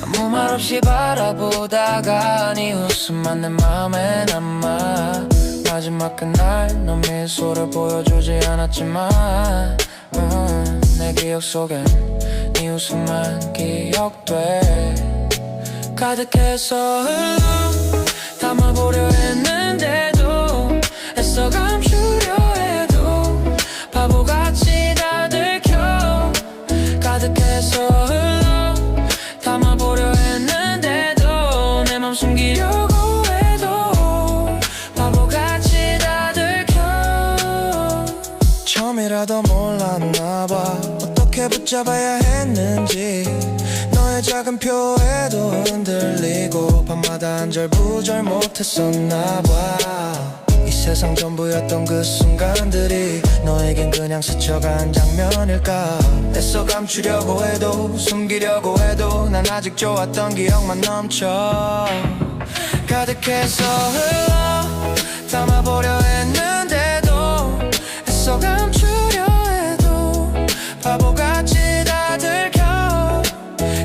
아무 말 없이 바라보다가 네 웃음만 내 맘에 남아. 마지막 그날 넌 미소를 보여주지 않았지만 내 기억 속엔 네 웃음만 기억돼. 가득해서 흘러 담아보려 했는데도 애써 감추려 해도 바보같이 다 들켜. 가득해서 흘러 담아보려 했는데도 내 맘 숨기려고 해도 바보같이 다 들켜. 처음이라도 몰랐나봐 어떻게 붙잡아야 했는지. 너의 작은 표에도 흔들리고 밤마다 안절부절 못했었나봐. 이 세상 전부였던 그 순간들이 너에겐 그냥 스쳐간 장면일까. 애써 감추려고 해도 숨기려고 해도 난 아직 좋았던 기억만 넘쳐. 가득해서 흘러 담아보려 했는데도 애써 감추려 해도 바보같이 다 들켜.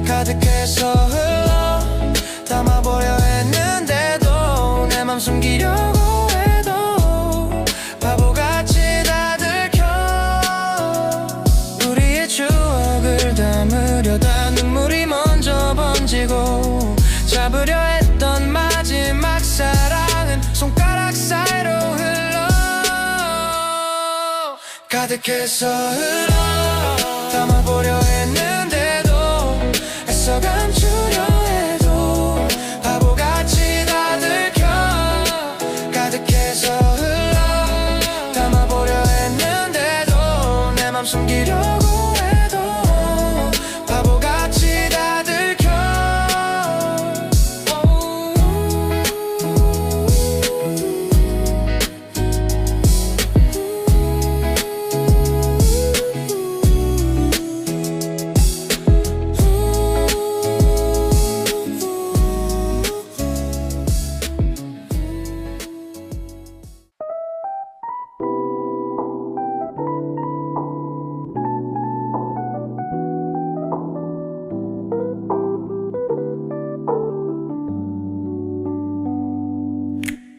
가득해서 흘러 담아보려 했는데도 내 맘 숨기려고 해도 바보같이 다 들켜. 우리의 추억을 담으려다 눈물이 먼저 번지고 잡으려 했던 마지막 사랑은 손가락 사이로 흘러. 가득해서 흘러 담아보려 했는데도 애써 감추려 해도 바보같이 다 들켜. 가득해서 흘러 담아보려 했는데도 내 맘 숨기려고 해도 바보같이 다 들켜.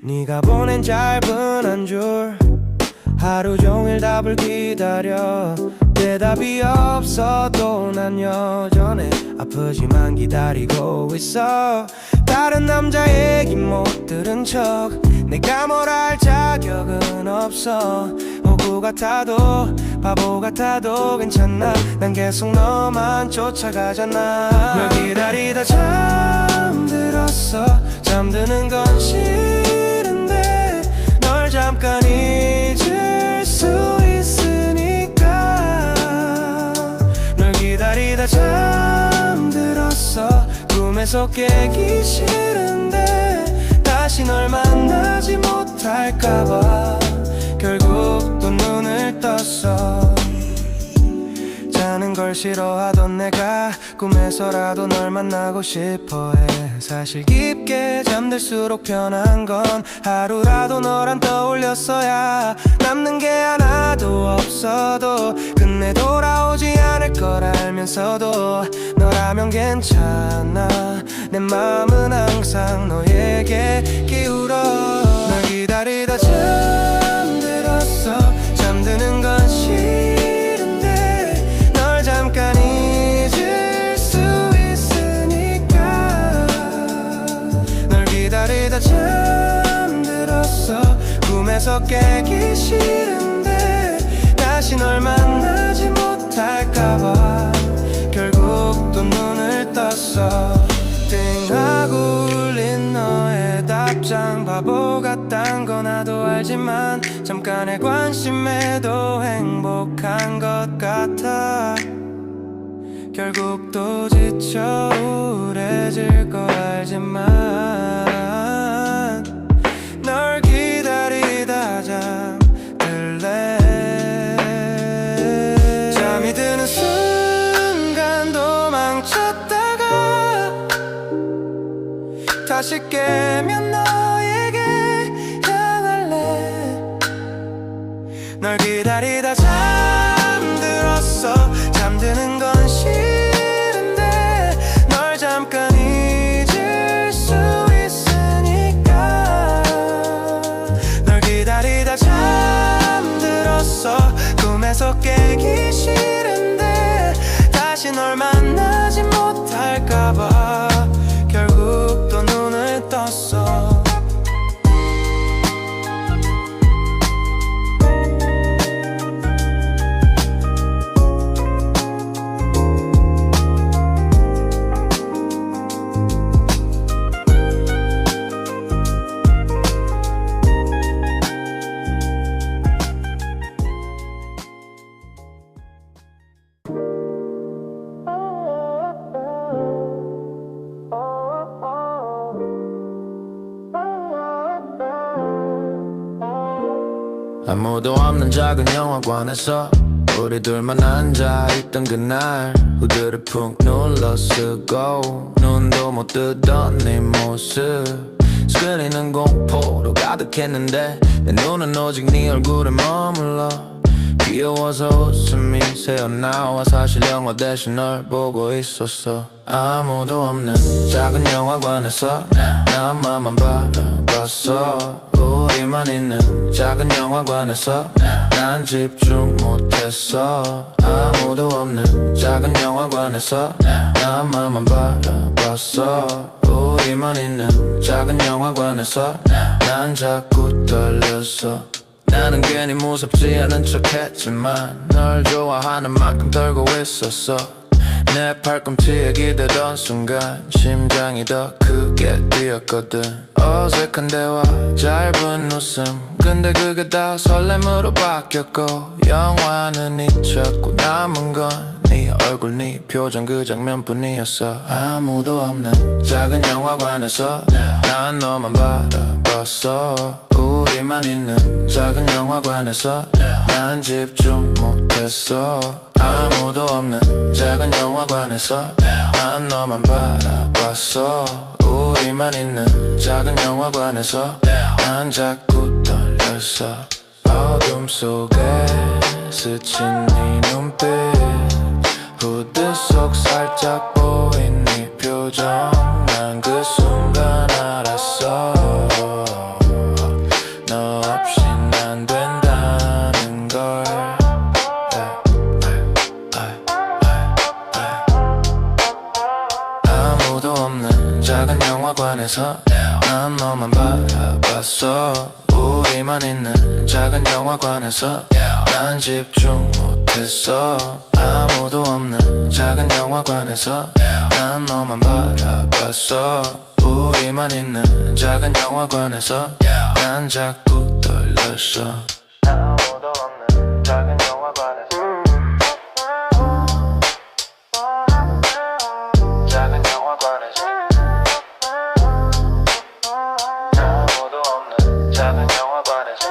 네가 보낸 짧은 한 줄 하루 종일 답을 기다려 대답이 없어도 난 여전해 아프지만 기다리고 있어 다른 남자 얘기 못 들은 척 내가 뭘 할 자격은 없어 호구 같아도 바보 같아도 괜찮아 난 계속 너만 쫓아가잖아 널 기다리다 잠들었어 잠드는 건 싫은데 널 잠깐 잊을 수 있으니까 널 기다리다 잠들었어 꿈에서 깨기 싫은데 다시 널 만나지 못할까봐 결국 또 눈을 떴어 자는 걸 싫어하던 내가 꿈에서라도 널 만나고 싶어해 사실 깊게 잠들수록 편한 건 하루라도 널 안 떠올렸어야 남는 게 하나도 없어도 끝내 돌아오지 않을 걸 알면서도 너라면 괜찮아 내 마음은 항상 너에게 기울어 널 기다리다 잠들었어 잠드는 건 싫은데 널 잠깐 잊을 수 있으니까 널 기다리다 잠들었어 꿈에서 깨기 싫은데 다시 널 만나지 못할까봐 결국 또 눈을 떴어 띵 하고 울린 너의 답장 바보 같단 거 나도 알지만 잠깐의 관심에도 행복한 것 같아 결국 또 지쳐 우울해질 거 알지만 널 기다리다 잠들래 잠이 드는 순간 도망쳤다가 다시 깨면 너에게 향할래 널 기다리다 잠들었어 잠드는 건 싫은데 널 잠깐 잊을 수 있으니까 널 기다리다 잠들었어 꿈에서 깨기 싫은데 다시 널 만나지 못할까봐 결국 또 눈을 떴어 아무도 없는 작은 영화관에서 우리 둘만 앉아있던 그날 후드를 푹 눌러 쓰고 눈도 못 뜨던 네 모습 스크린은 공포로 가득했는데 내 눈은 오직 네 얼굴에 머물러 귀여워서 웃음이 새어나와 사실 영화 대신 널 보고 있었어 아무도 없는 작은 영화관에서 나만만 바라봤어 우리만 있는 작은 영화관에서 난 집중 못했어 아무도 없는 작은 영화관에서 나만만 바라봤어 우리만 있는 작은 영화관에서 난 자꾸 떨렸어 나는 괜히 무섭지 않은 척 했지만 널 좋아하는 만큼 떨고 있었어 내 팔꿈치에 기대던 순간 심장이 더 크게 뛰었거든 어색한 대화 짧은 웃음 근데 그게 다 설렘으로 바뀌었고 영화는 잊혔고 남은 건 네 얼굴 네 표정 그 장면뿐이었어 아무도 없는 작은 영화관에서 난 너만 바라봤어 우리만 있는 작은 영화관에서 난 집중 못했어 아무도 없는 작은 영화관에서 난 너만 바라봤어 우리만 있는 작은 영화관에서 난 자꾸 떨렸어 어둠 속에 스친 네 눈빛 후드 속 살짝 보인 네 표정 난 그 순간 알았어 영화관에서 난 너만 바라봤어. 우리만 있는 작은 영화관에서 난 집중 못했어. 아무도 없는 작은 영화관에서 난 너만 바라봤어. 우리만 있는 작은 영화관에서 난 자꾸 떨렸어. 아무도 없는 작은 영화관에서 작은 영화관에서 아무도 없는 작은 영화관에서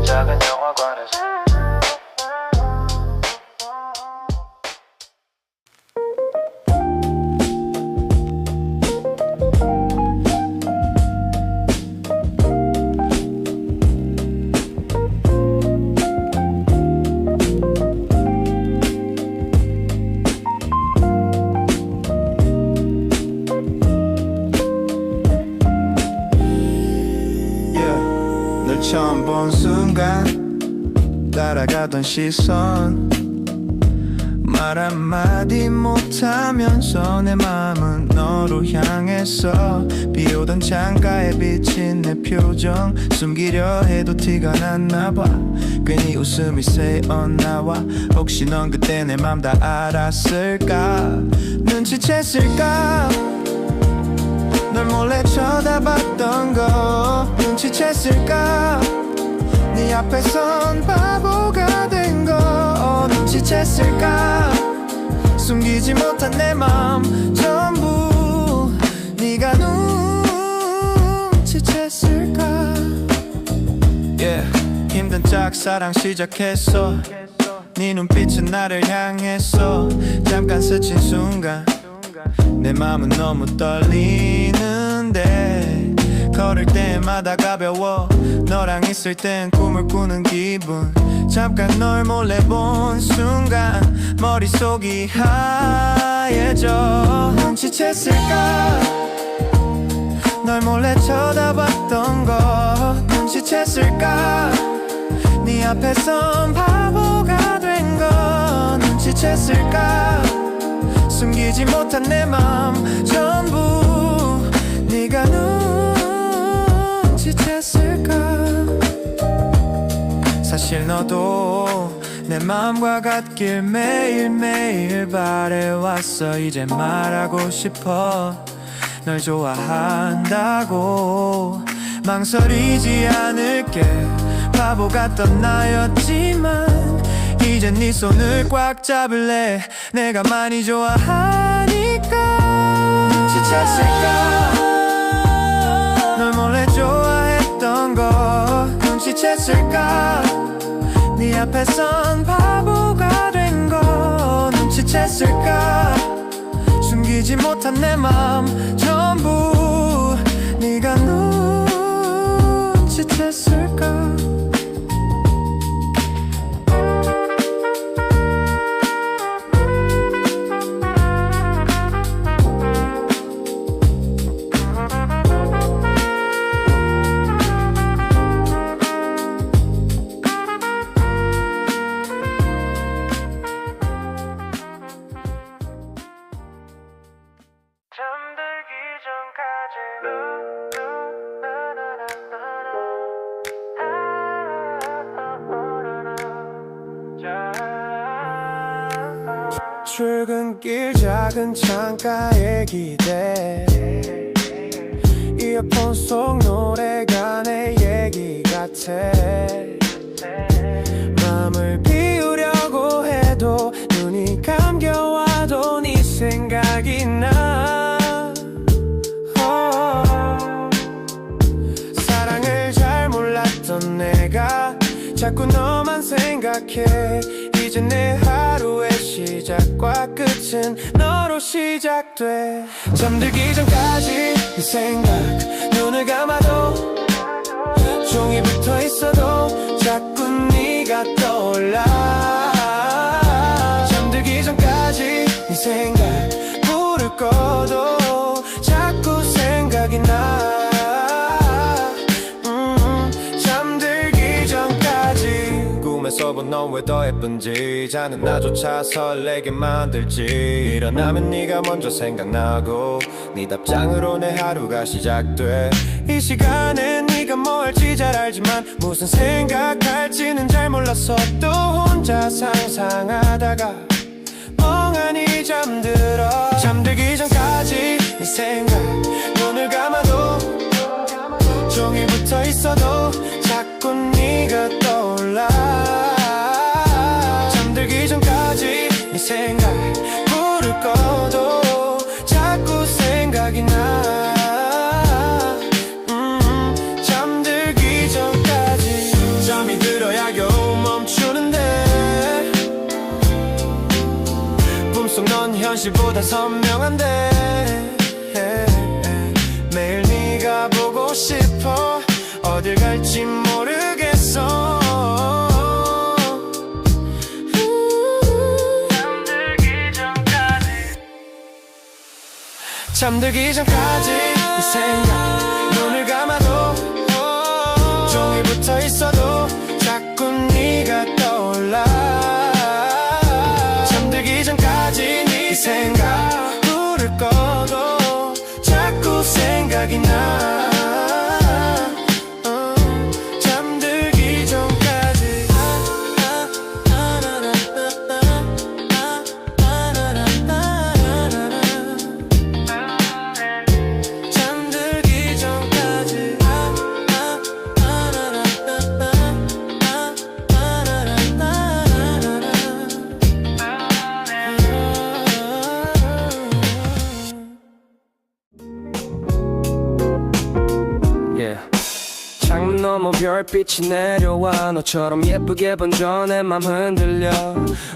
작은 영화관에서 널 처음 본 순간 따라가던 시선 말 한마디 못하면서 내 마음은 너로 향했어. 비오던 창가에 비친 내 표정 숨기려 해도 티가 났나봐. 괜히 웃음이 새어나와. 혹시 넌 그때 내 맘 다 알았을까? 눈치챘을까? 널 몰래 쳐다봤던 거 눈치챘을까? 네 앞에선 바보가 된 거 눈치챘을까? 숨기지 못한 내 맘 전부 네가 눈치챘을까? 힘든 짝사랑 시작했어. 네 눈빛은 나를 향했어. 잠깐 스친 순간 내 맘은 너무 떨리는데 걸을 때마다 가벼워. 너랑 있을 땐 꿈을 꾸는 기분. 잠깐 널 몰래 본 순간 머릿속이 하얘져. 눈치챘을까? 널 몰래 쳐다봤던 거 눈치챘을까? 네 앞에선 바보가 된 거 눈치챘을까? 숨기지 못한 내 맘 전부 네가 눈치챘을까? 사실 너도 내 맘과 같길 매일매일 바래왔어. 이제 말하고 싶어. 널 좋아한다고 망설이지 않을게. 바보 같던 나였지만 이젠 네 손을 꽉 잡을래. 내가 많이 좋아하니까. 눈치챘을까? 널 몰래 좋아했던 거 눈치챘을까? 네 앞에선 바보가 된 거 눈치챘을까? 숨기지 못한 내 맘 전부 네가 눈치챘을까? 잠들기 전까지 출근길 작은 창가에 기대. 이어폰 속 노래가 내 얘기 같아. 맘을 비우려고 해도 눈이 감겨와도 네 생각이 나. 사랑을 잘 몰랐던 내가 자꾸 너만 생각해. 이제 내 하루의 시작과 끝은 너로 시작돼. 잠들기 전까지 네 생각 눈을 감아도 종이 붙어 있어도 자꾸 네가 떠올라. 잠들기 전까지 네 생각 불을 꺼도 자꾸 생각이 나. 잠들기 전까지 꿈에 써본 넌 왜 더 예쁜지 자는 나조차 설레게 만들지 일어나면 네가 먼저 생각나고 네 답장으로 내 하루가 시작돼 이 시간에 네가 뭐 할지 잘 알지만 무슨 생각할지는 잘 몰랐어 또 혼자 상상하다가 멍하니 잠들어 잠들기 전까지 네 생각 눈을 감아도 종일 붙어 있어도 자꾸 네가 떠올라 잠들기 전까지 네 생각 불을 꺼도 자꾸 생각이 나 잠들기 전까지 잠이 들어야 겨우 멈추는데 꿈속 넌 현실보다 선명한데 매일 네가 보고 싶어 어딜 갈지 모르겠어 잠들기 전까지 네 생각 눈을 감아도 종일 붙어 있어도 자꾸 네가 떠올라 잠들기 전까지 네 생각 불을 꺼도 자꾸 생각이 나 잠들기 전까지 잠들기 전까지 yeah. 창문 너머 별빛이 내려와 너처럼 예쁘게 번져 내 맘 흔들려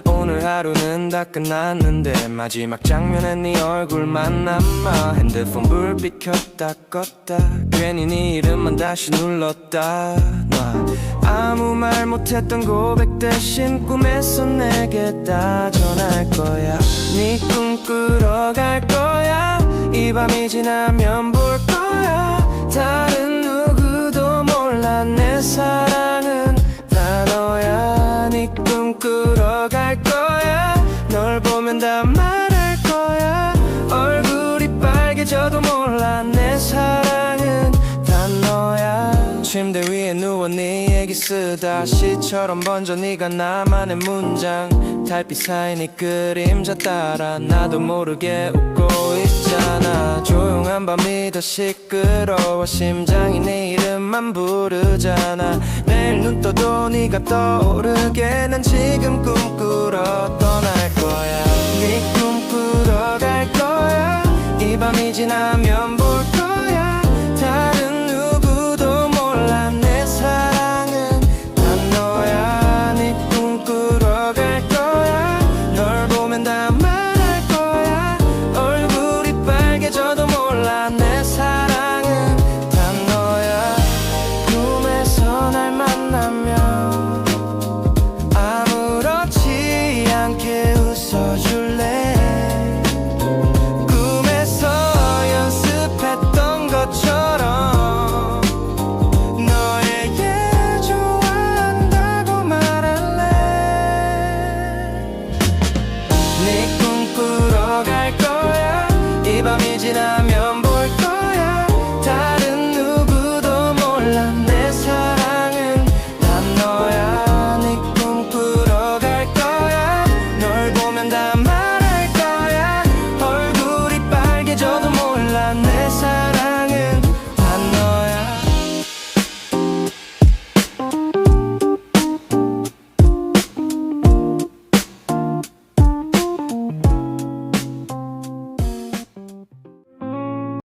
오늘 하루는 다 끝났는데 마지막 장면에 네 얼굴만 남아 핸드폰 불빛 켰다 껐다 괜히 네 이름만 다시 눌렀다 놔 아무 말 못했던 고백 대신 꿈에서 내게 다 전할 거야 네 꿈 꾸러갈 거야 이 밤이 지나면 볼 거야 다른 누구도 몰라 내 사랑은 다 너야 네 꿈 꾸러갈 거야 널 보면 다 말할 거야 얼굴이 빨개져도 몰라 내 사랑은 다 너야 침대 위에 누워 네 얘기 쓰다 시처럼 번져 네가 나만의 문장 달빛 사이 네 그림자 따라 나도 모르게 웃고 있잖아 조용한 밤이 더 시끄러워 심장이 네 이름만 부르잖아 내일 눈 떠도 네가 떠오르게 난 지금 꿈꾸러 떠날 거야 네 꿈꾸러 갈 거야 이 밤이 지나면